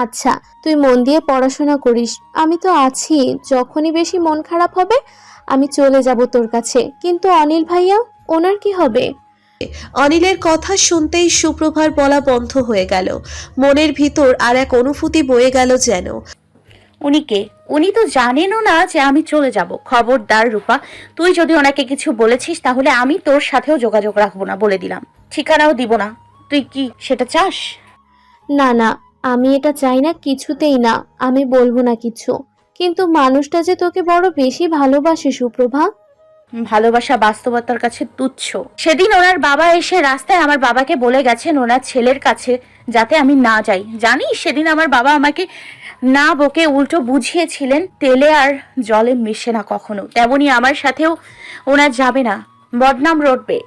আচ্ছা, তুই মন দিয়ে পড়াশোনা করিস, আমি তো আছি। যখনই বেশি মন খারাপ হবে আমি চলে যাব তোর কাছে। কিন্তু অনিল ভাইয়া, ওনার কি হবে? অনিলের কথা শুনতেই সুপ্রভার বলা বন্ধ হয়ে গেল। মনের ভিতর আর এক অনুভূতি বয়ে গেল যেন। উনি কে? উনি তো জানেনও না যে আমি চলে যাব। খবরদার রূপা, তুই যদি ওনাকে কিছু বলেছিস তাহলে আমি তোর সাথেও যোগাযোগ রাখবো না, বলে দিলাম। ঠিকানাও দিব না। তুই কি সেটা চাস? না না, আমি এটা চাই না, কিছুতেই না। আমি বলবো না কিছু। কিন্তু মানুষটা যে তোকে বড় বেশি ভালোবাসে সুপ্রভা। ভালোবাসা বাস্তবতার কাছে তুচ্ছ। সেদিন ওনার বাবা এসে রাস্তায় আমার বাবাকে বলে গেছেন ওনার ছেলের কাছে যাতে আমি না যাই। জানিস সেদিন আমার বাবা আমাকে না বকে উল্টো বুঝিয়েছিলেন তেলে আর জলে মিশে না কখনো। তেমনি আমার সাথেও ওনার যাবে না, বদনাম রটবে,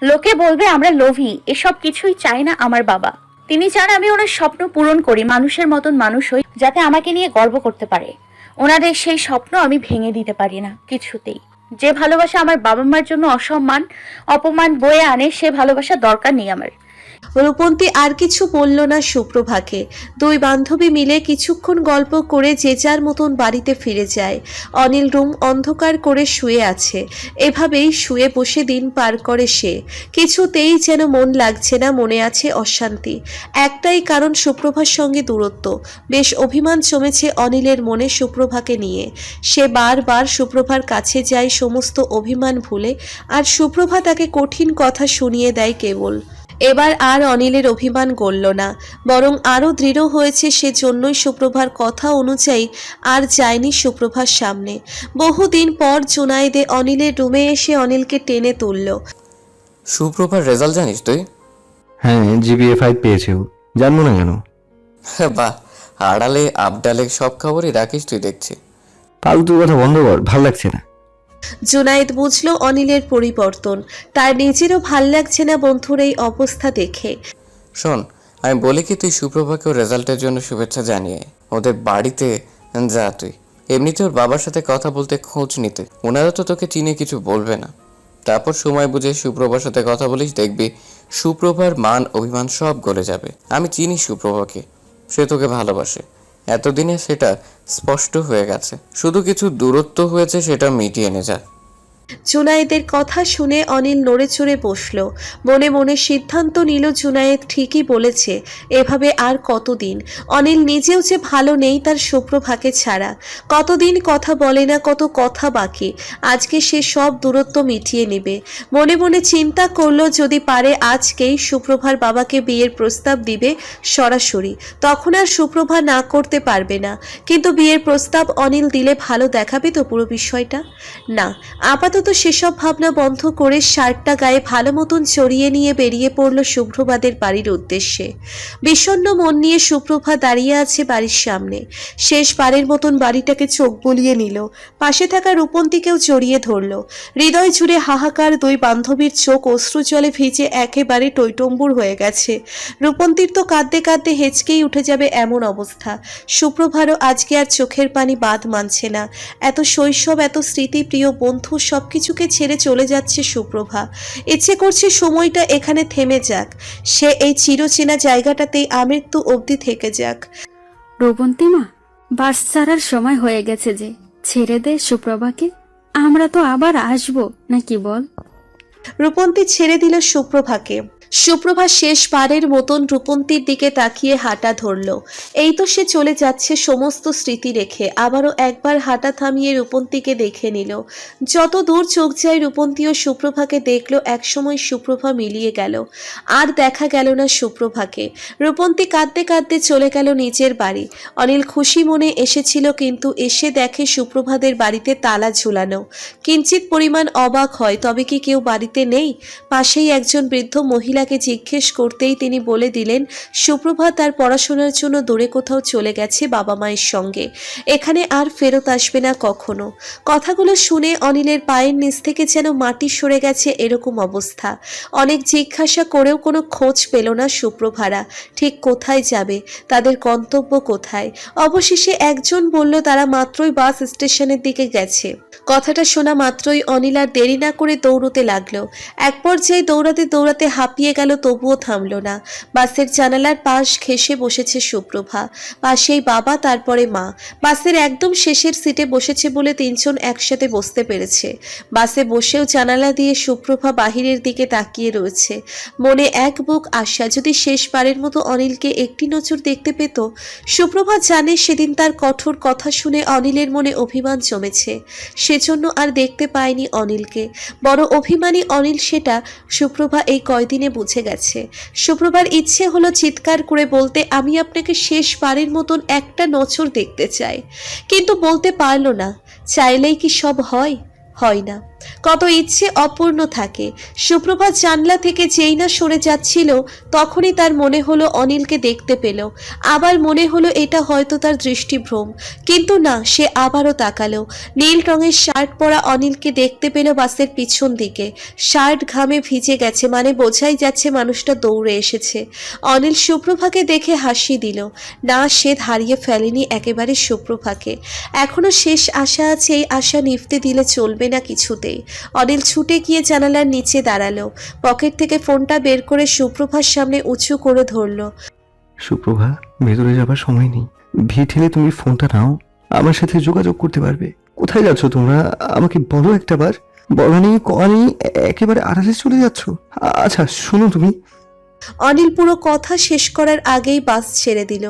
লোকে বলবে আমরা লোভী। এসব কিছুই চায় না আমার বাবা। তিনি চান আমি ওনার স্বপ্ন পূরণ করি, মানুষের মতন মানুষ হই, যাতে আমাকে নিয়ে গর্ব করতে পারে। ওনাদের সেই স্বপ্ন আমি ভেঙে দিতে পারি না কিছুতেই। যে ভালোবাসা আমার বাবা মার জন্য অসম্মান অপমান বয়ে আনে, সে ভালোবাসা দরকার নেই আমার। রূপন্তী আর কিছু বলল না সুপ্রভাকে। দুই বান্ধবী মিলে কিছুক্ষণ গল্প করে যে যার মতন বাড়িতে ফিরে যায়। অনিল রুম অন্ধকার করে শুয়ে আছে। এভাবেই শুয়ে বসে দিন পার করে সে। কিছুতেই যেন মন লাগছে না, মনে আছে অশান্তি। একটাই কারণ, সুপ্রভার সঙ্গে দূরত্ব। বেশ অভিমান জমেছে অনিলের মনে সুপ্রভাকে নিয়ে। সে বারবার সুপ্রভার কাছে যায় সমস্ত অভিমান ভুলে, আর সুপ্রভা তাকে কঠিন কথা শুনিয়ে দেয় কেবল। এবার আর অনিলের অভিমান গলল না, বরং আরও দৃঢ় হয়েছে। সেজন্যই সুপ্রভার কথা অনুযায়ী আর যায়নি সুপ্রভার সামনে। বহুদিন পর জুনায়েদে অনিলের রুমে এসে অনিলকে টেনে তুলল। সুপ্রভার রেজাল্ট জানিস তুই? হ্যাঁ, জিপিএ 5 পেয়েছে ও। জানবো না কেন? বাহ, আড়ালে আবডালে সব খবরই রাখিস তুই দেখছি। ফালতু কথা বন্ধ কর, ভাল লাগছে না। জুনায়েদ বুঝল অনিলের পরিবর্তন। তার নিজেরও ভাল লাগছে না বন্ধুর এই অবস্থা দেখে। শোন, আমি বলি কি, তুই সুপ্রভাকেও রেজাল্টের জন্য শুভেচ্ছা জানিয়ে ওদের বাড়িতে যা। তুই এমনিতে ওর বাবার সাথে কথা বলতে, খোঁজ নিতে। ওনারা তো তোকে চিনে কিছু বলবে না। তারপর সময় বুঝে সুপ্রভার সাথে কথা বলিস, দেখবি সুপ্রভার মান অভিমান সব গলে যাবে। আমি চিনি সুপ্রভাকে, সে তোকে ভালোবাসে। এতদিনে সেটা স্পষ্ট হয়ে গেছে। শুধু কিছু দূরত্ব হয়েছে, সেটা মিটিয়ে নে যা। জুনায়েদের কথা শুনে অনিল নড়ে চড়ে বসল। মনে মনে সিদ্ধান্ত নিল জুনায়েদ ঠিকই বলেছে। এভাবে আর কতদিন? অনিল নিজেও যে ভালো নেই তার সুপ্রভাকে ছাড়া। কতদিন কথা বলে না, কত কথা বাকি। আজকে সে সব দূরত্ব মিটিয়ে নেবে। মনে মনে চিন্তা করলো যদি পারে আজকেই সুপ্রভার বাবাকে বিয়ের প্রস্তাব দিবে সরাসরি। তখন আর সুপ্রভা না করতে পারবে না। কিন্তু বিয়ের প্রস্তাব অনিল দিলে ভালো দেখাবে তো পুরো বিষয়টা? না, আপাতত সেসব ভাবনা বন্ধ করে শার্টটা গায়ে ভালো মতন চড়িয়ে নিয়ে বেরিয়ে পড়ল সুপ্রভাদের বাড়ির উদ্দেশ্যে। বিষণ্ণ মন নিয়ে সুপ্রভা দাঁড়িয়ে আছে বাড়ির সামনে। শেষবারের মতন বাড়িটাকে চোখ বুলিয়ে নিল। পাশে থাকা রূপন্তীকেও জড়িয়ে ধরল। হৃদয় জুড়ে হাহাকার। দুই বান্ধবীর চোখ অশ্রু জলে ভিজে একেবারে টইটম্বুর হয়ে গেছে। রূপন্তীর তো কাঁদতে কাঁদতে হেঁচকেই উঠে যাবে এমন অবস্থা। সুপ্রভারও আজকে আর চোখের পানি বাদ মানছে না। এত শৈশব, এত স্মৃতিপ্রিয় বন্ধু, সবকিছুকে ছেড়ে চলে যাচ্ছে সুপ্রভা। ইচ্ছে করছে সময়টা এখানে থেমে যাক। সে এই চিরচেনা জায়গাটাতেই আমৃত্যু অবধি থেকে যাক। রূপন্তিমা, বাস ছাড়ার সময় হয়ে গেছে যে, ছেড়ে দে সুপ্রভাকে। আমরা তো আবার আসবো নাকি বল? রূপন্তী ছেড়ে দিল সুপ্রভাকে। সুপ্রভা শেষবারের মতন রূপন্তীর দিকে তাকিয়ে হাঁটা ধরল। এই তো সে চলে যাচ্ছে সমস্ত স্মৃতি রেখে। আবারও একবার হাঁটা থামিয়ে রূপন্তীকে দেখে নিল। যত দূর চোখ যায় রূপন্তী ও সুপ্রভাকে দেখল। একসময় সুপ্রভা মিলিয়ে গেল, আর দেখা গেল না সুপ্রভাকে। রূপন্তী কাঁদতে কাঁদতে চলে গেল নিজের বাড়ি। অনিল খুশি মনে এসেছিল, কিন্তু এসে দেখে সুপ্রভাদের বাড়িতে তালা ঝুলানো। কিঞ্চিত পরিমাণ অবাক হয়, তবে কি কেউ বাড়িতে নেই? পাশেই একজন বৃদ্ধ মহিলাকে জিজ্ঞেস করতেই তিনি বলে দিলেন সুপ্রভা তার পড়াশোনার জন্য দূরে কোথাও চলে গেছে বাবা মায়ের সঙ্গে। এখানে আর ফেরত আসবে না কখনো। কথাগুলো শুনে অনিলের পায়ের নিচ থেকে যেন মাটি সরে গেছে এরকম অবস্থা। অনেক জিজ্ঞাসা করেও কোনো খোঁজ পেল না সুপ্রভারা। ঠিক কোথায় যাবে, তাদের গন্তব্য কোথায়? অবশেষে একজন বলল তারা মাত্রই বাস স্টেশনের দিকে গেছে। কথাটা শোনা মাত্রই অনিল আর দেরি না করে দৌড়তে লাগলো। এক পর্যায়ে দৌড়াতে দৌড়াতে হাঁপিয়ে গেল, তবুও থামল না। বাসের জানালার পাশ ঘেঁষে বসেছে সুপ্রভা। সুপ্রভা, পাশেই বাবা, তারপরে মা। বাসের একদম শেষের সিটে বসেছে বলে তিনজন একসাথে বসতে পেরেছে। বাসে বসেও জানালা দিয়ে সুপ্রভা বাহিরের দিকে তাকিয়ে রয়েছে। মনে এক বুক আশা, যদি শেষবারের মতো অনিলকে একটি নজর দেখতে পেত। সুপ্রভা জানে সেদিন তার কঠোর কথা শুনে অনিলের মনে অভিমান জমেছে, সেজন্য আর দেখতে পায়নি অনিলকে। বড় অভিমানী অনিল, সেটা সুপ্রভা এই কয়দিনে বুঝে গেছে। সুপ্রভার ইচ্ছে হলো চিৎকার করে বলতে, আমি আপনাকে শেষবারের মতন একটা নজর দেখতে চাই, কিন্তু বলতে পারল না। চাইলেই কি সব হয়? হয় না। কত ইচ্ছে অপূর্ণ থাকে। সুপ্রভা জানলা থেকে যেই না সরে যাচ্ছিল, তখনই তার মনে হলো অনিলকে দেখতে পেল। আবার মনে হলো এটা হয়তো তার দৃষ্টিভ্রম, কিন্তু না, সে আবারও তাকালো। নীল রঙের শার্ট পরা অনিলকে দেখতে পেল বাসের পিছন দিকে। শার্ট ঘামে ভিজে গেছে, মানে বোঝাই যাচ্ছে মানুষটা দৌড়ে এসেছে। অনিল সুপ্রভাকে দেখে হাসি দিল। না, সে হারিয়ে ফেলেনি একেবারে সুপ্রভাকে। এখনো শেষ আশা আছে, এই আশা নিভতে দিলে চলবে না কিছুতে। অনিল ছুটে গিয়ে জানালার নিচে দাঁড়ালো। পকেট থেকে ফোনটা বের করে সুপ্রভার সামনে উঁচু করে ধরলো। সুপ্রভা, ভেতরে যাবার সময় নেই। ভিড় ঠেলে তুমি ফোনটা নাও, আমার সাথে যোগাযোগ করতে পারবে। কোথায় যাচ্ছ তোমরা? আমাকে বলো একটাবার। বলনি কনি, একেবারে আড়ালে চলে যাচ্ছ। আচ্ছা শোনো তুমি। অনিল পুরো কথা শেষ করার আগেই বাস ছেড়ে দিল।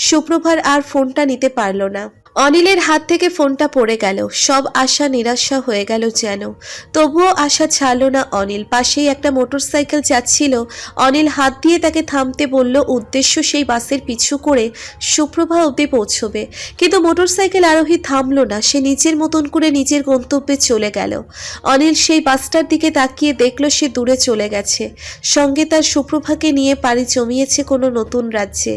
সুপ্রভার আর ফোনটা নিতে পারল না। অনিলের হাত থেকে ফোনটা পড়ে গেল। সব আশা নিরাশা হয়ে গেল যেন। তবুও আশা ছাড়ল না অনিল। পাশেই একটা মোটরসাইকেল যাচ্ছিল। অনিল হাত দিয়ে তাকে থামতে বলল, উদ্দেশ্য সেই বাসের পিছু করে সুপ্রভা অবধি পৌঁছবে। কিন্তু মোটরসাইকেল আরোহী থামলো না। সে নিজের মতন করে নিজের গন্তব্যে চলে গেল। অনিল সেই বাসটার দিকে তাকিয়ে দেখল সে দূরে চলে গেছে। সঙ্গে তার সুপ্রভাকে নিয়ে পাড়ি জমিয়েছে কোনো নতুন রাজ্যে,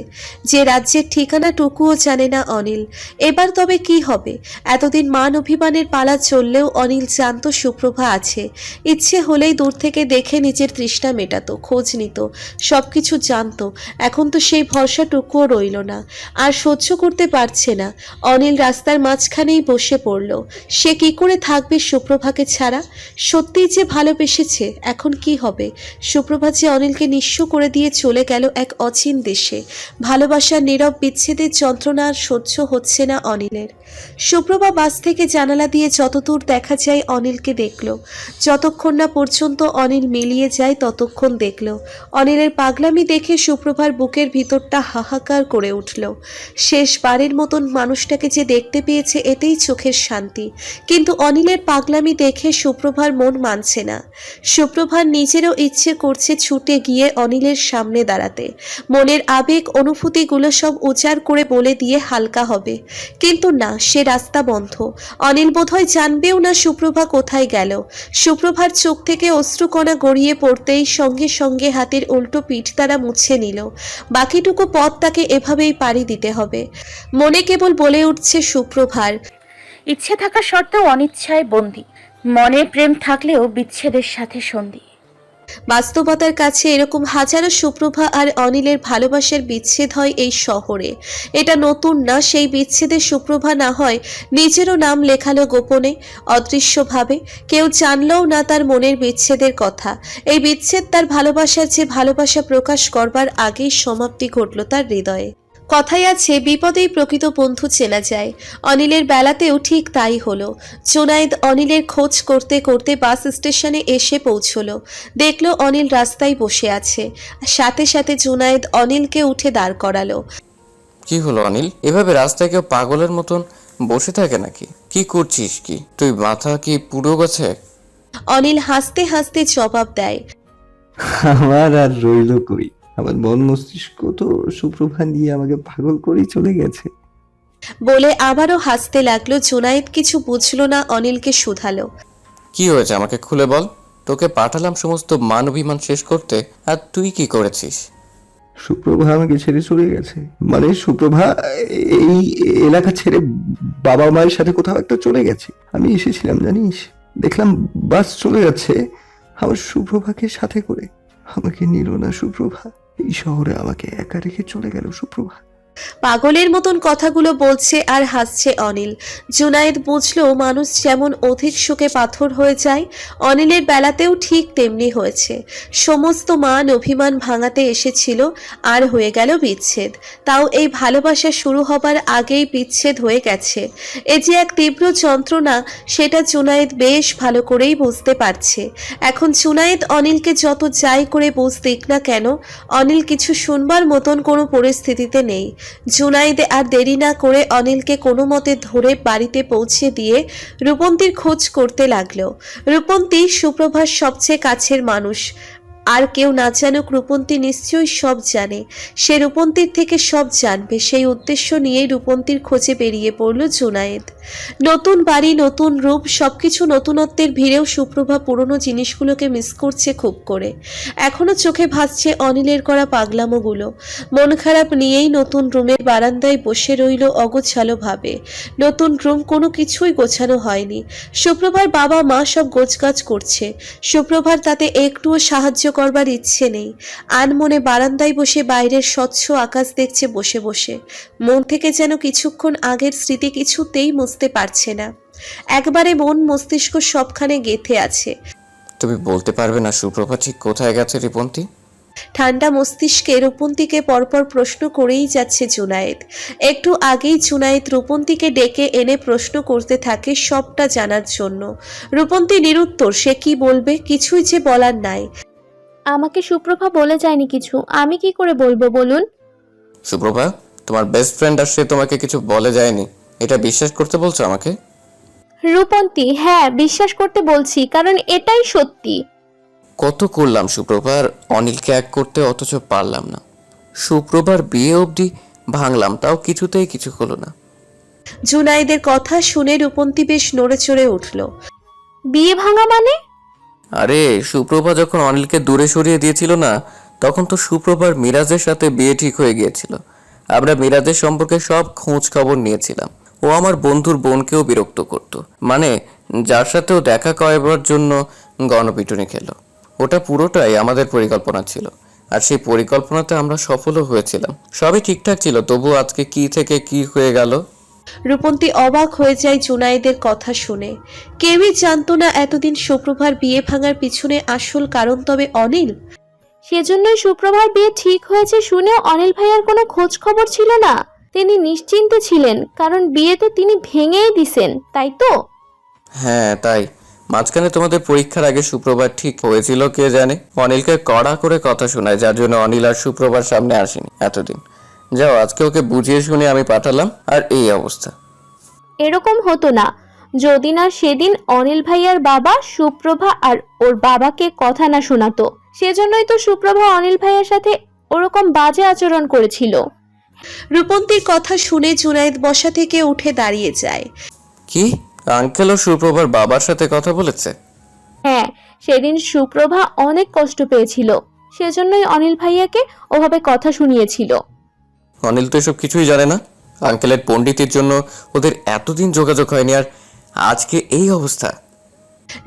যে রাজ্যের ঠিকানাটুকুও জানে না অনিল। এবার তবে কি হবে? এতদিন মান অভিমানের পালা চললেও অনিল জানতো সুপ্রভা আছে। ইচ্ছে হলেই দূর থেকে দেখে নিজের তৃষ্ণা মেটাতো, খোঁজ নিত, সবকিছু জানতো। এখন তো সেই ভরসাটুকুও রইল না। আর সহ্য করতে পারছে না। অনিল রাস্তার মাঝখানেই বসে পড়ল। সে কি করে থাকবে সুপ্রভাকে ছাড়া? সত্যিই যে ভালোবেসেছে, এখন কি হবে? সুপ্রভা যে অনিলকে নিঃস্ব করে দিয়ে চলে গেল এক অচিন দেশে। ভালোবাসার নীরব বিচ্ছেদের যন্ত্রণা আর সহ্য হচ্ছে না অনিলের। সুপ্রভা বাস থেকে জানালা দিয়ে যতদূর দেখা যায় অনিলকে দেখল। যতক্ষণ না পর্যন্ত অনিল মিলিয়ে যায় ততক্ষণ দেখল। অনিলের পাগলামি দেখে সুপ্রভার বুকের ভিতরটা হাহাকার করে উঠল। শেষবারের মতন মানুষটাকে যে দেখতে পেয়েছে, এতেই চোখের শান্তি। কিন্তু অনিলের পাগলামি দেখে সুপ্রভার মন মানছে না। সুপ্রভার নিজেরও ইচ্ছে করছে ছুটে গিয়ে অনিলের সামনে দাঁড়াতে, মনের আবেগ অনুভূতিগুলো সব উজাড় করে বলে দিয়ে হালকা হবে। কিন্তু না, সে রাস্তা বন্ধ। অনিল বোধহয় জানবেও না সুপ্রভা কোথায় গেল। সুপ্রভার চোখ থেকে অশ্রুকণা গড়িয়ে পড়তেই সঙ্গে সঙ্গে হাতের উল্টো পিঠ তারা মুছে নিল। বাকিটুকু পথ তাকে এভাবেই পাড়ি দিতে হবে। মনে কেবল বলে উঠছে সুপ্রভার, ইচ্ছে থাকা সত্ত্বেও অনিচ্ছায় বন্দী, মনে প্রেম থাকলেও বিচ্ছেদের সাথে সন্ধি। বাস্তবতার কাছে এরকম হাজারো সুপ্রভা আর অনিলের ভালোবাসার বিচ্ছেদ হয় এই শহরে। এটা নতুন না। সেই বিচ্ছেদে সুপ্রভা না হয় নিজেরও নাম লেখালো গোপনে, অদৃশ্যভাবে। কেউ জানলেও না তার মনের বিচ্ছেদের কথা। এই বিচ্ছেদ তার ভালোবাসার যে ভালোবাসা প্রকাশ করবার আগেই সমাপ্তি ঘটল তার হৃদয়ে। কথায় আছে, বিপদেই প্রকৃত বন্ধু চেনা যায়। অনিলের বেলাতেও ঠিক তাই হলো। জুনায়েদ অনিলের খোঁজ করতে করতে বাস স্টেশনে এসে পৌঁছলো। দেখলো অনিল রাস্তায় বসে আছে। সাথে সাথে জুনায়েদ অনিলকে উঠে দাঁড় করালো। কি হলো অনিল? এভাবে রাস্তায় কেউ পাগলের মতন বসে থাকে নাকি? কি করছিস কি তুই? মাথা কি পুরো গেছে? অনিল হাসতে হাসতে জবাব দেয়, আমার আর রইল কই? আমার মন মস্তিষ্ক তো সুপ্রভা নিয়ে আমাকে পাগল করেই চলে গেছে। বলে আবারও হাসতে লাগলো। জুনায়েদ কিছু বুঝলো না, অনিলকে শুধালো, কি হয়েছে আমাকে খুলে বল। তোকে পাঠালাম সমস্ত মান অভিমান শেষ করতে, আর তুই কি করেছিস? সুপ্রভা আমাকে ছেড়ে চলে গেছে। মানে সুপ্রভা এই এলাকা ছেড়ে বাবা মায়ের সাথে কোথাও একটা চলে গেছে। আমি এসেছিলাম জানিস, দেখলাম বাস চলে যাচ্ছে আমার সুপ্রভাকে সাথে করে। আমাকে নিল না সুপ্রভা। এই শহরে আমাকে একা রেখে চলে গেল সুপ্রভা। পাগলের মতন কথাগুলো বলছে আর হাসছে অনিল। জুনায়েদ বুঝলো মানুষ যেমন অধিক শোকে পাথর হয়ে যায়, অনিলের বেলাতেও ঠিক তেমনি হয়েছে। সমস্ত মান অভিমান ভাঙাতে এসেছিল আর হয়ে গেল বিচ্ছেদ। তাও এই ভালোবাসা শুরু হবার আগেই বিচ্ছেদ হয়ে গেছে। এ যে এক তীব্র যন্ত্রণা সেটা জুনায়েদ বেশ ভালো করেই বুঝতে পারছে। এখন জুনায়েদ অনিলকে যত যাই করে বুঝ দিক না কেন, অনিল কিছু শুনবার মতন কোনো পরিস্থিতিতে নেই। জুনায়েদ আর দেরি না করে অনিলকে কোনো মতে ধরে বাড়িতে পৌঁছে দিয়ে রূপন্তীর খোঁজ করতে লাগলো। রূপন্তী সুপ্রভার সবচেয়ে কাছের মানুষ, আর কেউ না জানুক রূপন্তী নিশ্চয়ই সব জানে। সে রূপন্তীর থেকে সব জানবে, সেই উদ্দেশ্য নিয়েই রূপন্তীর খোঁজে বেরিয়ে পড়ল জুনায়েদ। নতুন বাড়ি, নতুন রূপ, সবকিছু নতুনত্বের ভিড়েও সুপ্রভা পুরনো জিনিসগুলোকে মিস করছে খুব করে। এখনো চোখে ভাসছে অনিলের করা পাগলামোগুলো। মন খারাপ নিয়েই নতুন রুমের বারান্দায় বসে রইল অগোছালো ভাবে। নতুন রুম, কোনো কিছুই গোছানো হয়নি। সুপ্রভার বাবা মা সব গোছগাছ করছে, সুপ্রভার তাতে একটুও সাহায্য করবার ইচ্ছে নেই। আনমনে বারান্দায় বসে বাইরের স্বচ্ছ আকাশ দেখছে বসে বসে। মন থেকে যেন কিছুক্ষণ আগের স্মৃতি কিছুতেই মুছতে পারছে না। একবারে মন মস্তিষ্ক সবখানে গেঁথে আছে। তুমি বলতে পারবে না সুপ্রভা ঠিক কোথায় গেছে রিপন্তি? ঠান্ডা মস্তিষ্কে রূপন্তীকে পরপর প্রশ্ন করেই যাচ্ছে জুনায়েদ। একটু আগেই জুনায়েদ রূপন্তীকে ডেকে এনে প্রশ্ন করতে থাকে সবটা জানার জন্য। রূপন্তী নিরুত্তর, সে কি বলবে, কিছুই যে বলার নাই। আমাকে সুপ্রভা বলে যায়নি কিছু, আমি কি করে বলবো বলুন? সুপ্রভা, তোমার বেস্ট ফ্রেন্ড আর সে তোমাকে কিছু বলে যায়নি, এটা বিশ্বাস করতে বলছো আমাকে? রূপন্তী, হ্যাঁ বিশ্বাস করতে বলছি, কারণ এটাই সত্যি। কত করলাম সুপ্রভার অনিলকে এক করতে, অথচ পারলাম না। সুপ্রভার বিয়ে অবধি ভাঙলাম, তাও কিছুতেই কিছু হলো না। জুনায়েদের কথা শুনে রূপন্তী বেশ নড়ে চড়ে উঠল। বিয়ে ভাঙা মানে? আরে সুপ্রভা যখন অনিলকে দূরে সরিয়ে দিয়েছিল না, তখন তো সুপ্রভার মিরাজের সাথে বিয়ে ঠিক হয়ে গিয়েছিল। আমরা মিরাজের সম্পর্কে সব খোঁজ খবর নিয়েছিলাম। ও আমার বন্ধুর বোনকেও বিরক্ত করত, মানে যার সাথেও দেখা করাবার জন্য গণপিটুনি খেলো। ওটা পুরোটাই আমাদের পরিকল্পনা ছিল, আর সেই পরিকল্পনাতে আমরা সফলও হয়েছিলাম। সবই ঠিকঠাক ছিল, তবু আজকে কি থেকে কি হয়ে গেল। রূপন্তী অবাক হয়ে যায় জুনায়েদের কথা শুনে। কেউই জানতো না এতদিন সুপ্রভার বিয়ে ভাঙার পিছনে আসল কারণ তবে অনিল। সেজন্যই সুপ্রভার বিয়ে ঠিক হয়েছে শুনেও অনিল ভাইয়ার কোনো খোঁজ খবর ছিল না। তিনি নিশ্চিন্তে ছিলেন, কারণ বিয়ে তো তিনি ভেঙেই দিছেন, তাই তো? হ্যাঁ তাই। মাঝখানে তোমাদের পরীক্ষার আগে সুপ্রভার ঠিক হয়েছিল কে জানে। অনিলকে কড়া করে কথা শোনায়, যার জন্য অনিল আর সুপ্রভার সামনে আসেনি এতদিন। যাও, আজকে ওকে বুঝিয়ে শুনে আমি পাঠালাম, আর এই অবস্থা। এরকম হতো না যদি না সেদিন অনিল ভাইয়ার বাবা সুপ্রভা আর ওর বাবাকে কথা না শোনাতো। সেজন্যই তো সুপ্রভা অনিল ভাইয়ার সাথে ওরকম বাজে আচরণ করেছিল। রূপন্তীর কথা শুনে জুনায়েদ বসা থেকে উঠে দাঁড়িয়ে যায়। কি, আঙ্কেল ও সুপ্রভার বাবার সাথে কথা বলেছে? হ্যাঁ, সেদিন সুপ্রভা অনেক কষ্ট পেয়েছিল, সেজন্যই অনিল ভাইয়াকে ওভাবে কথা শুনিয়েছিল। অনিল তো এসব কিছুই জানে না। আঙ্কেলের পণ্ডিতের জন্য ওদের এতদিন যোগাযোগ হয়নি, আর আজকে এই অবস্থা।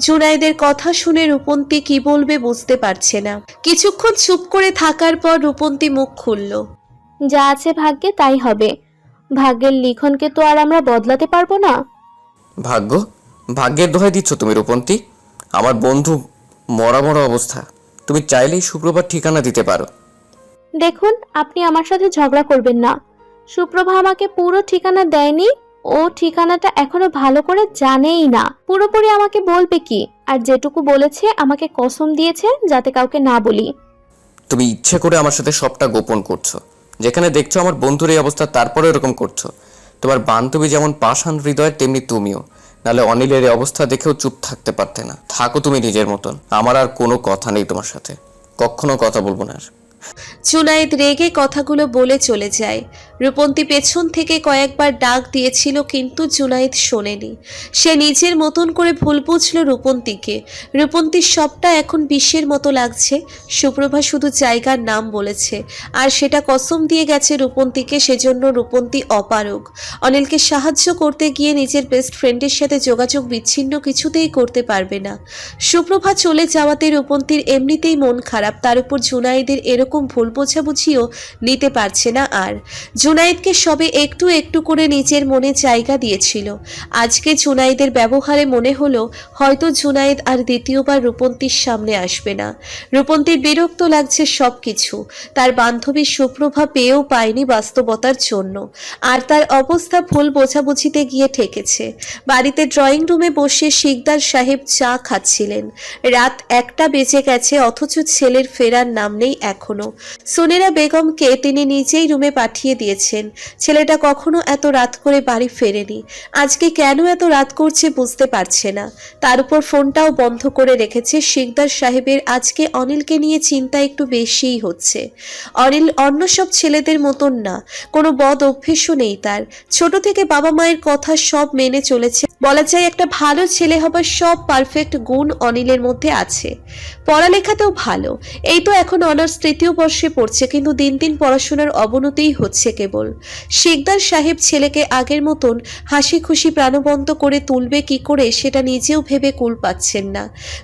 জুনায়েদের কথা শুনে রূপন্তী কি বলবে বুঝতে পারছে না। কিছুক্ষণ চুপ করে থাকার পর রূপন্তী মুখ খুলল। যা আছে ভাগ্যে তাই হবে। ভাগ্যের লিখনকে তো আর আমরা বদলাতে পারবো না। ভাগ্য? ভাগ্যের দোহাই দিচ্ছ তুমি রূপন্তী? আমার বন্ধু মরা মরা অবস্থা, তুমি চাইলেই সুপ্রভার ঠিকানা দিতে পারো। দেখুন, আপনি আমার সাথে ঝগড়া করবেন না। সুপ্রভা আমাকে পুরো ঠিকানা দেয়নি, ও ঠিকানাটা এখনো ভালো করে জানেই না। পুরোপুরি আমাকে বলবে কি, আর যেটুকু বলেছে আমাকে কসম দিয়েছে যাতে কাউকে না বলি। তুমি ইচ্ছে করে আমার সাথে সবটা গোপন করছো। যেখানে দেখছো আমার বন্ধুর এই অবস্থা, তারপরে এরকম করছো। তোমার বান্ধবী যেমন পাষাণ হৃদয়ের, তেমনি তুমিও। নাহলে অনিলের এই অবস্থা দেখেও চুপ থাকতে পারতে না। থাকো তুমি নিজের মতন, আমার আর কোনো কথা নেই তোমার সাথে, কখনো কথা বলবো না আর। জুনায়েদ রেগে কথাগুলো বলে চলে যায়। রূপন্তী পেছন থেকে কয়েকবার ডাক দিয়েছিল, কিন্তু জুনায়েদ শোনেনি। সে নিজের মতন করে ভুল বুঝল রূপন্তীকে। রূপন্তীর সবটা এখন বিষের মতো লাগছে। সুপ্রভা শুধু জায়গার নাম বলেছে, আর সেটা কসম দিয়ে গেছে রূপন্তীকে, সেজন্য রূপন্তী অপারগ। অনিলকে সাহায্য করতে গিয়ে নিজের বেস্ট ফ্রেন্ডের সাথে যোগাযোগ বিচ্ছিন্ন কিছুতেই করতে পারবে না। সুপ্রভা চলে যাওয়াতে রূপন্তীর এমনিতেই মন খারাপ, তার উপর জুনায়েদের এরকম রকম ভুল বোঝাবুঝিও নিতে পারছে না আর। জুনায়েদকে সবে একটু একটু করে নিজের মনে জায়গা দিয়েছিল। আজকে জুনায়েদের ব্যবহারে মনে হলো হয়তো জুনায়েদ আর দ্বিতীয়বার রূপন্তীর সামনে আসবে না। রূপন্তীর বিরক্ত লাগছে সবকিছু, তার বান্ধবী সুপ্রভা পেয়েও পায়নি বাস্তবতার জন্য, আর তার অবস্থা ভুল বোঝাবুঝিতে গিয়ে ঠেকেছে। বাড়িতে ড্রয়িং রুমে বসে শিকদার সাহেব চা খাচ্ছিলেন। রাত 1টা বেজে গেছে, অথচ ছেলের ফেরার নাম নেই এখনো। সুনেরা বেগমকে তিনি নিজেই রুমে পাঠিয়ে দিয়েছেন। ছেলেটা কখনো এত রাত করে বাড়ি ফেরেনি, আজকে কেন এত রাত করছে বুঝতে পারছে না। তার উপর ফোনটাও বন্ধ করে রেখেছে। শিকদার সাহেবের আজকে অনিলকে নিয়ে চিন্তা একটু বেশিই হচ্ছে। অনিল অন্য সব ছেলেদের মতন না, কোনো বদ অভ্যেসও নেই তার। ছোট থেকে বাবা মায়ের কথা সব মেনে চলেছে, বলা যায় একটা ভালো ছেলে হবার সব পারফেক্ট গুণ অনিলের মধ্যে আছে। পড়ালেখাতেও ভালো, এই তো এখন অনার্স 3য় বর্ষে পড়ছে, কিন্তু দিন দিন পড়াশোনার অবনতিই হচ্ছে কেবল। শিকদার সাহেব ছেলেকে আগের মতন হাসি খুশি প্রাণবন্ত করে তুলবে কি করে সেটা নিজেও ভেবে কুল পাচ্ছেন না।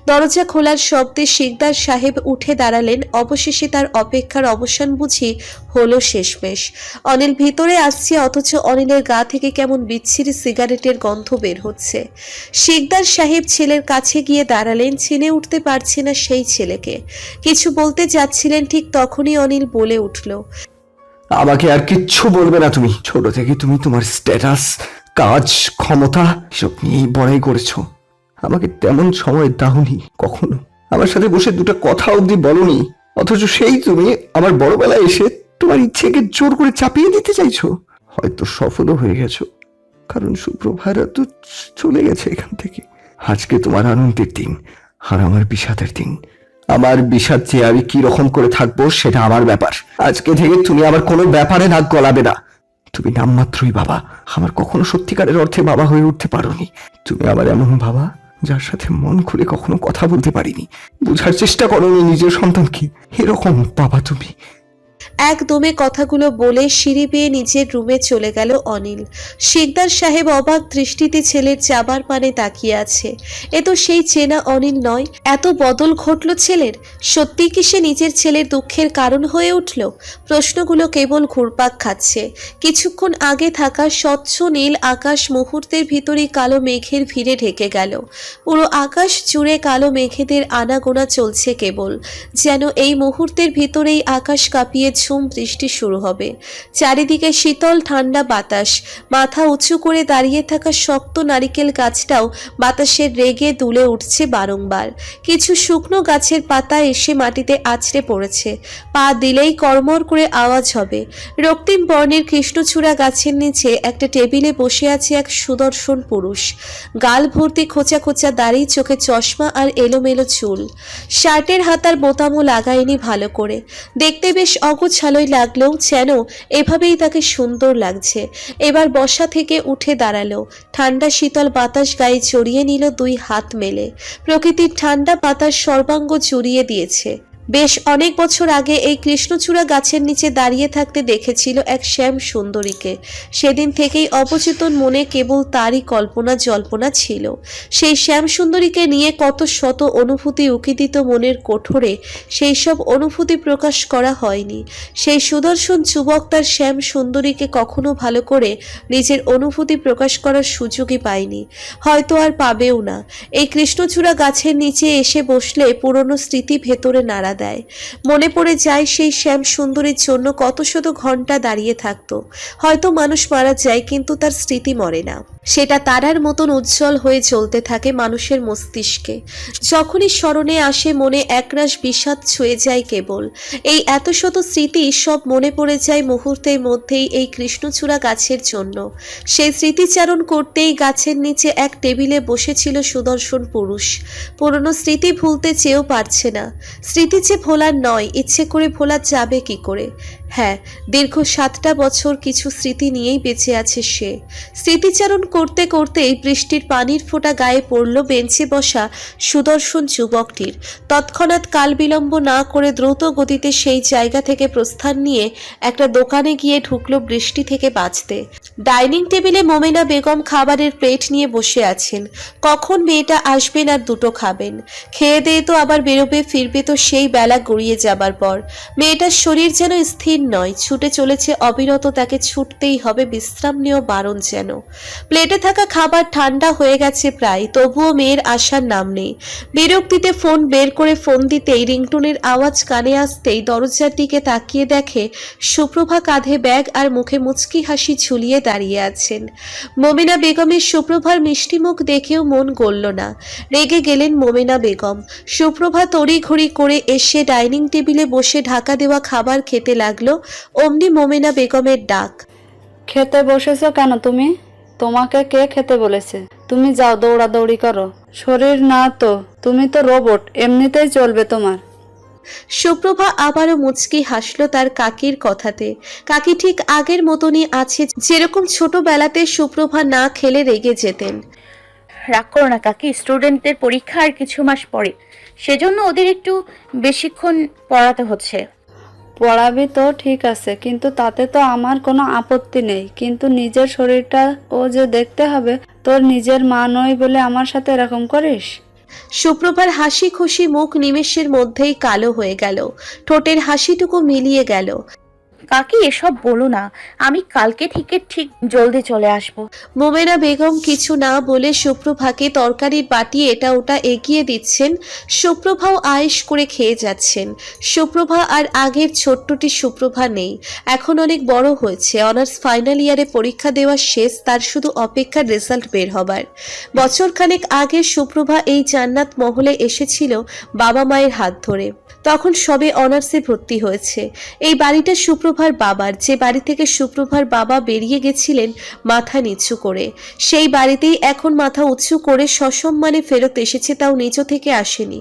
দরজা খোলার শব্দে শিকদার সাহেব উঠে দাঁড়ালেন। অবশেষে তার অপেক্ষার অবসান বুঝি হলো শেষমেশ। অনিল ভিতরে আসছে, অথচ অনিলের গা থেকে কেমন বিচ্ছিরি সিগারেটের গন্ধ বের হচ্ছে। শিকদার সাহেব ছেলের কাছে গিয়ে দাঁড়ালেন, চিনে উঠতে পারছে না সেই ছেলেকে। কিছু বলতে যাচ্ছিলেন, ঠিক তখনই অনিল বলে উঠল, আমাকে আর কিচ্ছু বলবে না তুমি। ছোট থেকে তুমি তোমার স্ট্যাটাস, কাজ, ক্ষমতা এসব নিয়েই বড়াই করেছো। আমাকে তেমন সময় দাওনি কখনো, আমার সাথে বসে দুটো কথা অবধি বলনি, অথচ সেই তুমি আমার বড়বেলায় এসে তোমার ইচ্ছেকে জোর করে চাপিয়ে দিতে চাইছো। হয়তো সফলও হয়ে গেছো, কারণ সুপ্রভারা তো চলে গেছে এখান থেকে। আজকে তোমার আনন্দের দিন আর আমার বিষাদের দিন। আমার বিষাদ যে আমি কি রকম করে থাকবো সেটা আমার ব্যাপার। আজকে থেকে তুমি আমার কোনো ব্যাপারে নাক গলাবে না। তুমি নামমাত্রই বাবা, আমার কখনো সত্যিকারের অর্থে বাবা হয়ে উঠতে পারোনি। তুমি আমার এমন বাবা যার সাথে মন খুলে কখনো কথা বলতে পারিনি, বোঝার চেষ্টা করোনি নিজের সন্তানকে। এরকম বাবা তুমি। একদমে কথাগুলো বলে সিঁড়ি বেয়ে নিজের রুমে চলে গেল অনিল। শিকদার সাহেব অবাক দৃষ্টিতে ছেলের যাবার পানে তাকিয়ে আছে। এ তো সেই চেনা অনিল নয়। এত বদল ঘটল ছেলের? সত্যি কি সে নিজের ছেলের দুঃখের কারণ হয়ে উঠল? প্রশ্নগুলো কেবল ঘুরপাক খাচ্ছে। কিছুক্ষণ আগে থাকা স্বচ্ছ নীল আকাশ মুহূর্তের ভিতরেই কালো মেঘের ভিড়ে ঢেকে গেল। পুরো আকাশ জুড়ে কালো মেঘেদের আনাগোনা চলছে কেবল, যেন এই মুহূর্তের ভিতরেই আকাশ কাঁপিয়ে ঝুম বৃষ্টি শুরু হবে। চারিদিকে শীতল ঠান্ডা বাতাস। মাথা উঁচু করে দাঁড়িয়ে থাকা শক্ত নারিকেল গাছটাও বাতাসের রেগে দুলে উঠছে বারংবার। কিছু শুকনো গাছের পাতা এসে মাটিতে আছড়ে পড়েছে, পা দিলেই কড়মড় করে আওয়াজ হবে। রক্তিম বর্ণের কৃষ্ণচূড়া গাছের নিচে একটা টেবিলে বসে আছে এক সুদর্শন পুরুষ। গাল ভর্তি খোঁচা খোঁচা দাড়ি, চোখে চশমা আর এলোমেলো চুল। শার্টের হাতার বোতামও লাগায়নি ভালো করে। দেখতে বেশ অগোছালোই লাগলেও যেন এভাবেই তাকে সুন্দর লাগছে। এবার বসা থেকে উঠে দাঁড়ালো। ঠান্ডা শীতল বাতাস গায়ে জড়িয়ে নিল দুই হাত মেলে। প্রকৃতির ঠান্ডা বাতাস সর্বাঙ্গ জুড়িয়ে দিয়েছে। বেশ অনেক বছর আগে এই কৃষ্ণচূড়া গাছের নিচে দাঁড়িয়ে থাকতে দেখেছিল এক শ্যাম সুন্দরীকে। সেদিন থেকেই অবচেতন মনে কেবল তারই কল্পনা জল্পনা ছিল। সেই শ্যাম সুন্দরীকে নিয়ে কত শত অনুভূতি উকি দিত মনের কোঠরে, সেই সব অনুভূতি প্রকাশ করা হয়নি। সেই সুদর্শন যুবক তার শ্যাম সুন্দরীকে কখনো ভালো করে নিজের অনুভূতি প্রকাশ করার সুযোগই পায়নি, হয়তো আর পাবেও না। এই কৃষ্ণচূড়া গাছের নিচে এসে বসলে পুরনো স্মৃতি ভেতরে নাড়া দেয়। মনে পড়ে যায় সেই শ্যাম সুন্দরীর জন্য কত শত ঘন্টা দাঁড়িয়ে থাকতো। হয়তো মানুষ মারা যায়, কিন্তু তার স্মৃতি মরে না। সেটা তারার মতন উজ্জ্বল হয়ে চলতে থাকে মানুষের মস্তিষ্কে। যখনই স্মরণে আসে মনে একরাশ বিষাদ ছুঁয়ে যায় কেবল। এই এত শত স্মৃতি সব মনে পড়ে যায় মুহূর্তের মধ্যেই এই কৃষ্ণচূড়া গাছের জন্য। সেই স্মৃতিচারণ করতেই গাছের নিচে এক টেবিলে বসেছিল সুদর্শন পুরুষ। পুরনো স্মৃতি ভুলতে চেয়েও পারছে না। স্মৃতি যে ভোলার নয়, ইচ্ছে করে ভোলা যাবে কি করে? হ্যাঁ, দীর্ঘ 7টা বছর কিছু স্মৃতি নিয়েই বেঁচে আছে সে। স্মৃতিচারণ করতে করতেই বৃষ্টির পানির ফোঁটা গায়ে পড়ল বেঞ্চে বসা সুদর্শন যুবকটির। তৎক্ষণাৎ কাল বিলম্ব না করে দ্রুত গতিতে সেই জায়গা থেকে প্রস্থান নিয়ে একটা দোকানে গিয়ে ঢুকলো বৃষ্টি থেকে বাঁচতে। ডাইনিং টেবিলে মোমেনা বেগম খাবারের প্লেট নিয়ে বসে আছেন। কখন মেয়েটা আসবেন আর দুটো খাবেন, খেয়ে দিয়ে তো আবার বেরোবে, ফিরবে তো সেই বেলা গড়িয়ে যাবার পর। মেয়েটার শরীর যেন স্থির নয়, ছুটে চলেছে অবিরত, তাকে ছুটতেই হবে, বিশ্রাম নিয়েও বারণ যেন। প্লেটে থাকা খাবার ঠান্ডা হয়ে গেছে প্রায়, তবুও মেয়ের আসার নাম নেই। বিরক্তিতে ফোন বের করে ফোন দিতেই রিংটোনের আওয়াজ কানে আসতেই দরজার দিকে তাকিয়ে দেখে সুপ্রভা কাঁধে ব্যাগ আর মুখে মুচকি হাসি ঝুলিয়ে দাঁড়িয়ে আছেন। মোমেনা বেগমের সুপ্রভার মিষ্টি মুখ দেখেও মন গলল না, রেগে গেলেন মোমেনা বেগম। সুপ্রভা তড়িঘড়ি করে এসে ডাইনিং টেবিলে বসে ঢাকা দেওয়া খাবার খেতে লাগলো। অমনি মোমেনা বেগমের ডাক, খেতে বসেছো কেন তুমি? তোমাকে কে খেতে বলেছে? তুমি যাও, দৌড়াদৌড়ি করো। শরীর না তো, তুমি তো রোবট, এমনিতেই চলবে তোমার। সুপ্রভা আবারও মুচকি হাসলো তার কাকির কথাতে। কাকি ঠিক আগের মতনই আছে, যেরকম ছোটবেলাতে সুপ্রভা না খেলে রেগে যেতেন। রাগ করো না কাকি, স্টুডেন্টদের পরীক্ষা আর কিছু মাস পরে, সেজন্য ওদের একটু বেশিক্ষণ পড়াতে হচ্ছে। পড়াবি তো ঠিক আছে, কিন্তু তাতে তো আমার কোনো আপত্তি নেই, কিন্তু নিজের শরীরটা ও যে দেখতে হবে। তোর নিজের মা নই বলে আমার সাথে এরকম করিস? সুপ্রভার হাসি খুশি মুখ নিমেষের মধ্যেই কালো হয়ে গেল, ঠোঁটের হাসিটুকু মিলিয়ে গেল। কাকি এসব বলো না, আমি কালকে থেকে ঠিক জলদি চলে আসবো। মোমেনা বেগম কিছু না বলে সুপ্রভাকে তরকারির বাটি এটা ওটা এগিয়ে দিচ্ছেন। সুপ্রভাও আয়েশ করে খেয়ে যাচ্ছেন। সুপ্রভা আর আগের ছোট্টটি সুপ্রভা নেই, এখন অনেক বড় হয়েছে, অনার্স ফাইনাল ইয়ারে পরীক্ষা দেওয়া শেষ, তার শুধু অপেক্ষার রেজাল্ট বের হবার। বছরখানেক আগে সুপ্রভা এই জান্নাত মহলে এসেছিল বাবা মায়ের হাত ধরে, তখন সবে অনার্সে ভর্তি হয়েছে। এই বাড়িটা সুপ্রভার বাবার, যে বাড়ি থেকে সুপ্রভার বাবা বেরিয়ে গেছিলেন মাথা নিচু করে, সেই বাড়িতেই এখন মাথা উঁচু করে সসম্মানে ফেরত এসেছে, তাও নিজ থেকে আসেনি।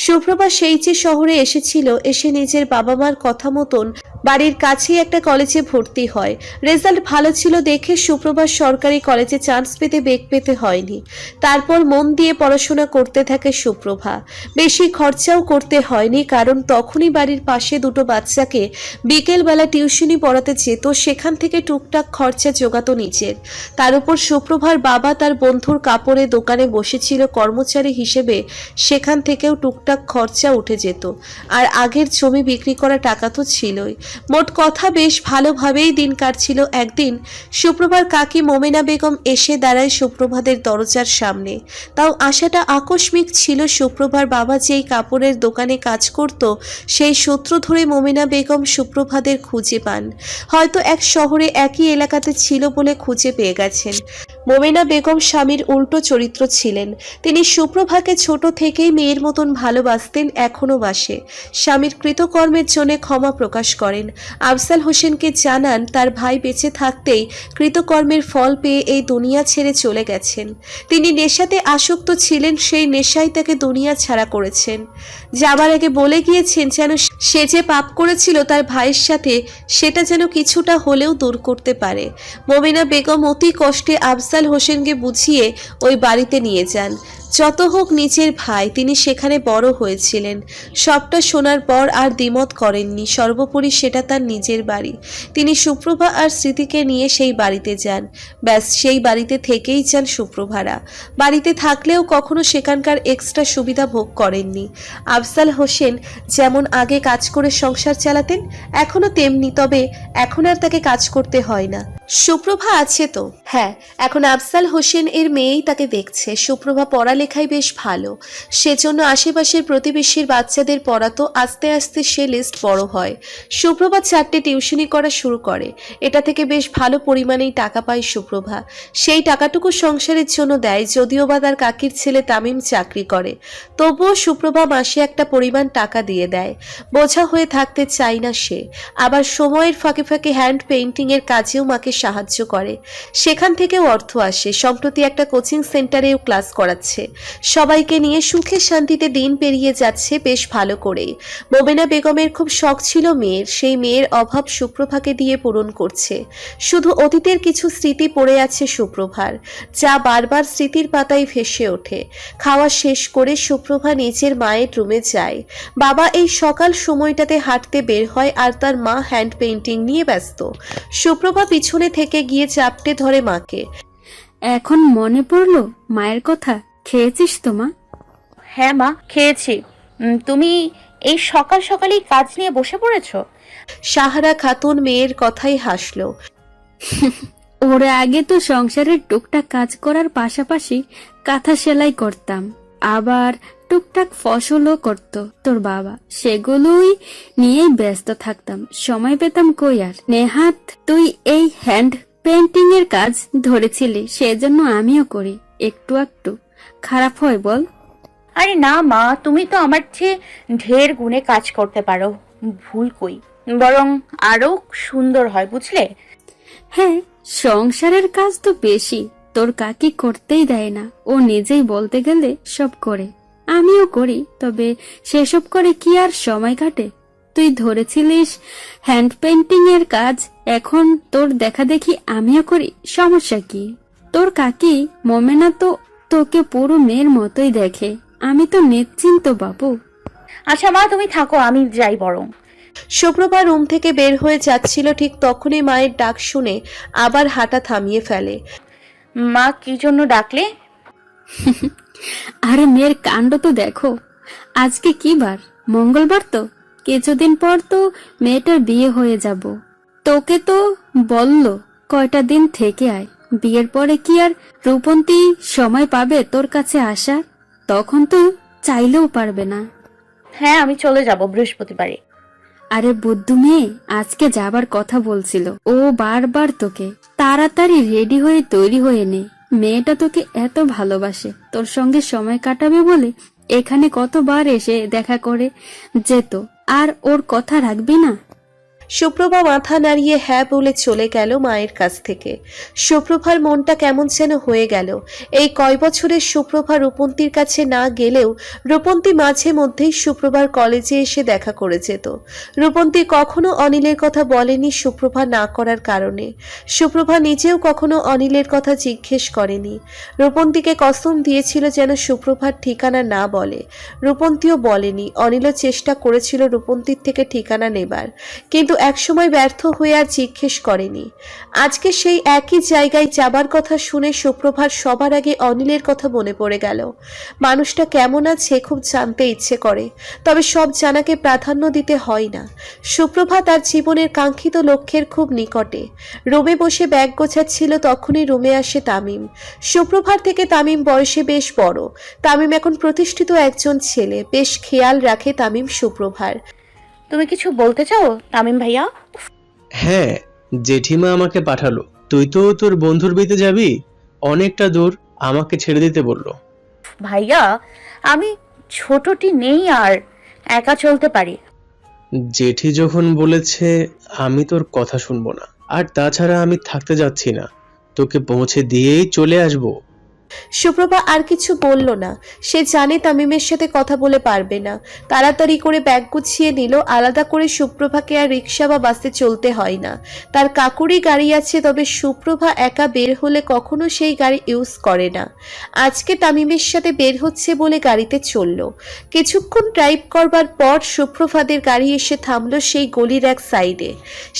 সুপ্রভা সেই যে শহরে এসেছিল, এসে নিজের বাবা মার কথা মতন বাড়ির কাছেই একটা কলেজে ভর্তি হয়। রেজাল্ট ভালো ছিল দেখে সুপ্রভার সরকারি কলেজে চান্স পেতে বেগ পেতে হয়নি। তারপর মন দিয়ে পড়াশোনা করতে থাকে সুপ্রভা। বেশি খরচাও করতে হয়নি, কারণ তখনই বাড়ির পাশে দুটো বাচ্চাকে বিকেলবেলা টিউশনি পড়াতে যেত, সেখান থেকে টুকটাক খরচা জোগাতো নিজের। তার উপর সুপ্রভার বাবা তার বন্ধুর কাপড়ের দোকানে বসেছিল কর্মচারী হিসেবে, সেখান থেকেও টুকটাক খরচা উঠে যেত। আর আগের জমি বিক্রি করা টাকা তো ছিলই। মোট কথা বেশ ভালোভাবেই দিন কাটছিল। একদিন সুপ্রভার কাকি মোমেনা বেগম এসে দাঁড়ায় সুপ্রভাদের দরজার সামনে। তাও আশাটা আকস্মিক ছিল। সুপ্রভার বাবা যেই কাপড়ের দোকানে কাজ করত, সেই সূত্র ধরে মোমেনা বেগম সুপ্রভাদের খুঁজে পান। হয়তো এক শহরে একই এলাকাতে ছিল বলে খুঁজে পেয়ে গেছেন। মোমেনা বেগম স্বামীর উল্টো চরিত্র ছিলেন। তিনি সুপ্রভাকে ছোট থেকেই মেয়ের মতন ভালোবাসতেন, এখনো বাসে। স্বামীর কৃতকর্মের জন্য ক্ষমা প্রকাশ করেন। আফজাল হোসেনকে জানান তার ভাই বেঁচে থাকতেই কৃতকর্মের ফল পেয়ে এই দুনিয়া ছেড়ে চলে গেছেন। তিনি নেশাতে আসক্ত ছিলেন, সেই নেশাই তাকে দুনিয়া ছাড়া করেছেন। যাবার আগে বলে গিয়েছেন যেন সে যে পাপ করেছিল তার ভাইয়ের সাথে, সেটা যেন কিছুটা হলেও দূর করতে পারে। মোমেনা বেগম অতি কষ্টে আফজাল হোসেনকে বুঝিয়ে ওই বাড়িতে নিয়ে যান। যত হোক নিজের ভাই, তিনি সেখানে বড় হয়েছিলেন। সবটা শোনার পর আর দ্বিমত করেননি, সর্বোপরি সেটা তার নিজের বাড়ি। তিনি সুপ্রভা আর স্মৃতিকে নিয়ে সেই বাড়িতে যান। ব্যাস, সেই বাড়িতে থেকেই যান সুপ্রভারা। বাড়িতে থাকলেও কখনো সেখানকার এক্সট্রা সুবিধা ভোগ করেননি। আফজাল হোসেন যেমন আগে কাজ করে সংসার চালাতেন, এখনো তেমনি, তবে এখন আর তাকে কাজ করতে হয় না। সুপ্রভা আছে তো, হ্যাঁ, এখন আফজাল হোসেন এর মেয়েই তাকে দেখছে। সুপ্রভা পড়ালেখায় বেশ ভালো, সেজন্য আশেপাশের প্রতিবেশীর বাচ্চাদের পড়াতো। আস্তে আস্তে সে লিস্ট বড় হয়। সুপ্রভা 4টে টিউশনি করা শুরু করে। এটা থেকে বেশ ভালো পরিমাণেই টাকা পায় সুপ্রভা। সেই টাকাটুকু সংসারের জন্য দেয়, যদিও বা তার কাকির ছেলে তামিম চাকরি করে, তবুও সুপ্রভা মাসে একটা পরিমাণ টাকা দিয়ে দেয়। বোঝা হয়ে থাকতে চায় না সে। আবার সময়ের ফাঁকে ফাঁকে হ্যান্ড পেইন্টিংয়ের কাজেও মাকে সাহায্য করে, সেখান থেকেও অর্থ আসে। সম্প্রতি একটা কোচিং সেন্টারেও ক্লাস করাচ্ছে, সবাইকে নিয়ে সুখে শান্তিতে দিন পেরিয়ে যাচ্ছে বেশ ভালো করেই। মোমেনা বেগমের খুব শখ ছিল মেয়ের, সেই মেয়ের অভাব সুপ্রভাকে দিয়ে পূরণ করছে। শুধু অতীতের কিছু স্মৃতি পড়ে আছে সুপ্রভার, যা বারবার স্মৃতির পাতায় ভেসে ওঠে। খাওয়া শেষ করে সুপ্রভা নিজের মায়ের রুমে যায়। বাবা এই সকাল সময়টাতে হাঁটতে বের হয় আর তার মা হ্যান্ড পেইন্টিং নিয়ে ব্যস্ত। সুপ্রভা পিছনে থেকে গিয়ে চাপটে ধরে মাকে। এখন মনে পড়লো মায়ের কথা। খেয়েছিস তো মা? হ্যাঁ মা, খেয়েছি। তুমি এই সকাল সকালেই কাজ নিয়ে বসে পড়েছো? সাহারা খাতুন মেয়ের কথাই হাসলো। ওরা আগে তো সংসারের টুকটাক কাজ করার পাশাপাশি কাঁথা সেলাই করতাম, আবার টুকটাক ফসলও করতো তোর বাবা, সেগুলোই নিয়েই ব্যস্ত থাকতাম, সময় পেতাম কই আর। নেহাত তুই এই হ্যান্ড পেইন্টিং এর কাজ ধরেছিলি, সেজন্য আমিও করি। একটু একটু খারাপ হয় বল? আরে না মা, তুমি তো আমার চেয়ে ঢের গুণে কাজ করতে পারো, ভুল কই, বরং আরো সুন্দর হয়, বুঝলে? হ্যাঁ, সংসারের কাজ তো বেশি তোর কাকি করতেই দেয় না, ও নিজেই বলতে গেলে সব করে। আমিও করি, তবে সেসব করে কি আর সময় কাটে? তুই ধরেছিলিস হ্যান্ড পেইন্টিং এর কাজ, এখন তোর দেখা দেখি আমিও করি, সমস্যা কি? তোর কাকি মোমেনা তো তোকে পুরো মেয়ের মতোই দেখে, আমি তো নিশ্চিন্ত বাবু। আচ্ছা মা, তুমি থাকো, আমি যাই বরং। সুপ্রভা রুম থেকে বের হয়ে যাচ্ছিল, ঠিক তখনই মায়ের ডাক শুনে আবার হাঁটা থামিয়ে ফেলে। মা, কি জন্য ডাকলে? আরে মেয়ের কাণ্ড তো দেখো, আজকে কি বার? মঙ্গলবার তো। কিছুদিন পর তো মেয়েটার বিয়ে হয়ে যাব। তোকে তো বললো কয়টা দিন থেকে আয়, বিয়ের পরে কি আর রূপন্তী সময় পাবে তোর কাছে আসার? তখন তো চাইলেও পারবে না। হ্যাঁ, আমি চলে যাব বৃহস্পতিবারে। আরে বুদ্ধু মেয়ে আজকে যাবার কথা বলছিল, ও বারবার তোকে তাড়াতাড়ি রেডি হয়ে তৈরি হয়ে নে। মেয়েটা তোকে এত ভালোবাসে, তোর সঙ্গে সময় কাটাবে বলে এখানে কতবার এসে দেখা করে যেত, আর ওর কথা রাখবি না? সুপ্রভা মাথা নাড়িয়ে হ্যাঁ বলে চলে গেল মায়ের কাছ থেকে। সুপ্রভার মনটা কেমন যেন হয়ে গেল। এই কয় বছরের সুপ্রভা রূপন্তীর কাছে না গেলেও রূপন্তী মাঝে মধ্যেই সুপ্রভার কলেজে এসে দেখা করে যেত। রূপন্তী কখনো অনিলের কথা বলেনি সুপ্রভা না করার কারণে। সুপ্রভা নিজেও কখনো অনিলের কথা জিজ্ঞেস করেনি। রূপন্তীকে কসম দিয়েছিল যেন সুপ্রভার ঠিকানা না বলে। রূপন্তীও বলেনি। অনিলও চেষ্টা করেছিল রূপন্তীর থেকে ঠিকানা নেবার, কিন্তু একসময় ব্যর্থ হয়ে আর জিজ্ঞেস করেনি। আজকে সেই একই জায়গায় যাবার কথা শুনে সুপ্রভার সবার আগে অনিলের কথা মনে পড়ে গেল। মানুষটা কেমন আছে খুব জানতে ইচ্ছে করে, তবে সব জানাকে প্রাধান্য দিতে হয় না। সুপ্রভা তার জীবনের কাঙ্ক্ষিত লক্ষ্যের খুব নিকটে। রুমে বসে ব্যাগ গোছাচ্ছিল, তখনই রুমে আসে তামিম। সুপ্রভার থেকে তামিম বয়সে বেশ বড়। তামিম এখন প্রতিষ্ঠিত একজন ছেলে, বেশ খেয়াল রাখে তামিম সুপ্রভার। তুমি কিছু বলতে চাও তামিম ভাইয়া? হ্যাঁ, জেঠিমা আমাকে পাঠালো। তুই তো তোর বন্ধুর বিয়েতে যাবি, অনেকটা দূর, আমাকে ছেড়ে দিতে বললো। ভাইয়া, আমি ছোটটি নেই, আর একা চলতে পারি। জেঠি যখন বলেছে আমি তোর কথা শুনবো না, আর তাছাড়া আমি থাকতে যাচ্ছি না, তোকে পৌঁছে দিয়েই চলে আসবো। সুপ্রভা আর কিছু বলল না। সে জানে তামিমের সাথে কথা বলে পারবে না। তাড়াতাড়ি করে ব্যাগ গুছিয়ে নিল। আলাদা করে সুপ্রভাকে আর রিক্সা বা বাসে চলতে হয় না। তার কাকুরই গাড়ি আছে, তবে সুপ্রভা একা বের হলে কখনো সেই গাড়ি ইউজ করে না। আজকে তামিমের সাথে বের হচ্ছে বলে গাড়িতে চলল। কিছুক্ষণ ড্রাইভ করবার পর সুপ্রভাদের গাড়ি এসে থামলো সেই গলির এক সাইডে।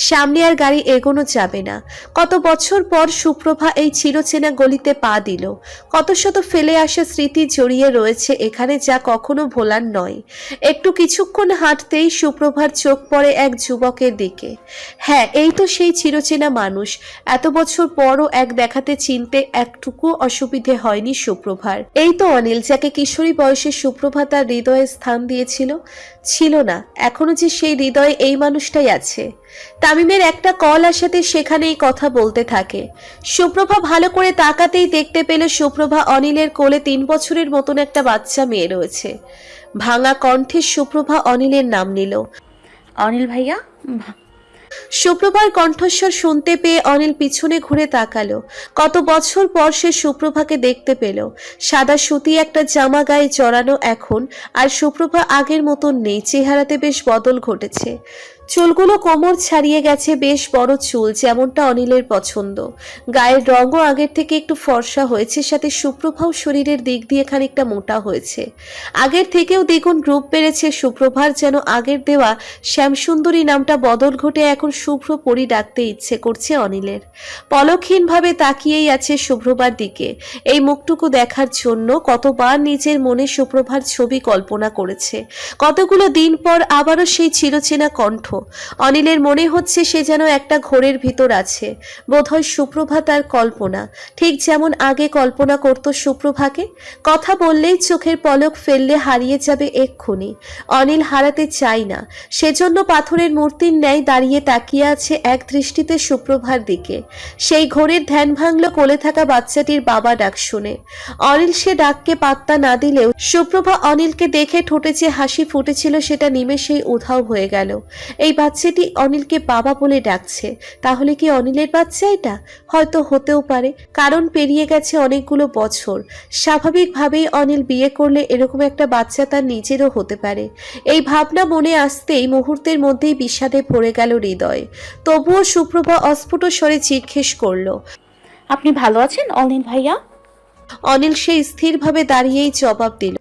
সামনে আর গাড়ি এগোনো যাবে না। কত বছর পর সুপ্রভা এই চিরচেনা গলিতে পা দিল। কত শত ফেলে আসা স্মৃতি জড়িয়ে রয়েছে এখানে, যা কখনো ভোলার নয়। একটু কিছুক্ষণ হাঁটতেই সুপ্রভার চোখ পড়ে এক যুবকের দিকে। হ্যাঁ, এই তো সেই চিরচেনা মানুষ। এত বছর পরও এক দেখাতে চিনতে একটুকু অসুবিধে হয়নি সুপ্রভার। এই তো অনিল, যাকে কিশোরী বয়সে সুপ্রভা তার হৃদয়ে স্থান দিয়েছিল। ছিল না, এখনো যে সেই হৃদয়ে এই মানুষটাই আছে। তামিমের একটা কল আসাতে সেখানেই কথা বলতে থাকে। সুপ্রভা ভালো করে তাকাতেই দেখতে পেল সুপ্রভা অনিলের কোলে 3 বছরের মতন একটা বাচ্চা মেয়ে রয়েছে। ভাঙা কণ্ঠে সুপ্রভা অনিলের নাম নিল। অনিল ভাইয়া সুপ্রভার কণ্ঠস্বর শুনতে পেয়ে অনিল পিছনে ঘুরে তাকালো। কত বছর পর সে সুপ্রভাকে দেখতে পেল। সাদা সুতি একটা জামা গায়ে জড়ানো এখন, আর সুপ্রভা আগের মতন নেই, চেহারাতে বেশ বদল ঘটেছে। চুলগুলো কোমর ছাড়িয়ে গেছে, বেশ বড় চুল, যেমনটা অনিলের পছন্দ। গায়ের রঙও আগের থেকে একটু ফর্সা হয়েছে, সাথে সুপ্রভাও শরীরের দিক দিয়ে খানিকটা মোটা হয়েছে। আগের থেকেও দ্বিগুণ রূপ বেড়েছে সুপ্রভার, যেন আগের দেওয়া শ্যামসুন্দরী নামটা বদল ঘটে এখন শুভ্র পরি ডাকতে ইচ্ছে করছে অনিলের। পলকহীনভাবে তাকিয়েই আছে শুভ্রবার দিকে। এই মুখটুকু দেখার জন্য কতবার নিজের মনে সুপ্রভার ছবি কল্পনা করেছে। কতগুলো দিন পর আবারও সেই চিরচেনা কণ্ঠ। অনিলের মনে হচ্ছে সে যেন একটা ঘোরের ভিতর আছে। বোধহয় সুপ্রভা তার কল্পনা, ঠিক যেমন আগে কল্পনা করত সুপ্রভাকে। কথা বললেই চোখের পলক ফেললে হারিয়ে যাবে এক্ষুনি। অনিল হারাতে চাই না, সেজন্য পাথরের মূর্তির ন্যায় দাঁড়িয়ে তাকিয়ে আছে এক দৃষ্টিতে সুপ্রভার দিকে। সেই ঘোরের ধ্যান ভাঙল কোলে থাকা বাচ্চাটির বাবা ডাক শুনে। অনিল সে ডাককে পাত্তা না দিলেও সুপ্রভা অনিলকে দেখে ঠোঁটে যে হাসি ফুটেছিল সেটা নিমেষেই উধাও হয়ে গেল। এই বাচ্চাটি অনিলকে বাবা বলে ডাকছে, তাহলে কি অনিলের বাচ্চা এটা? হয়তো হতেও পারে, কারণ পেরিয়ে গেছে অনেকগুলো বছর। স্বাভাবিকভাবেই অনিল বিয়ে করলে এরকম একটা বাচ্চা তার নিজেরও হতে পারে। এই ভাবনা মনে আসতেই মুহূর্তের মধ্যেই বিষাদে ভরে গেল হৃদয়। তবুও সুপ্রভা অস্ফুট স্বরে জিজ্ঞেস করল। আপনি ভালো আছেন অনিল ভাইয়া? অনিল সেই স্থিরভাবে দাঁড়িয়েই জবাব দিল।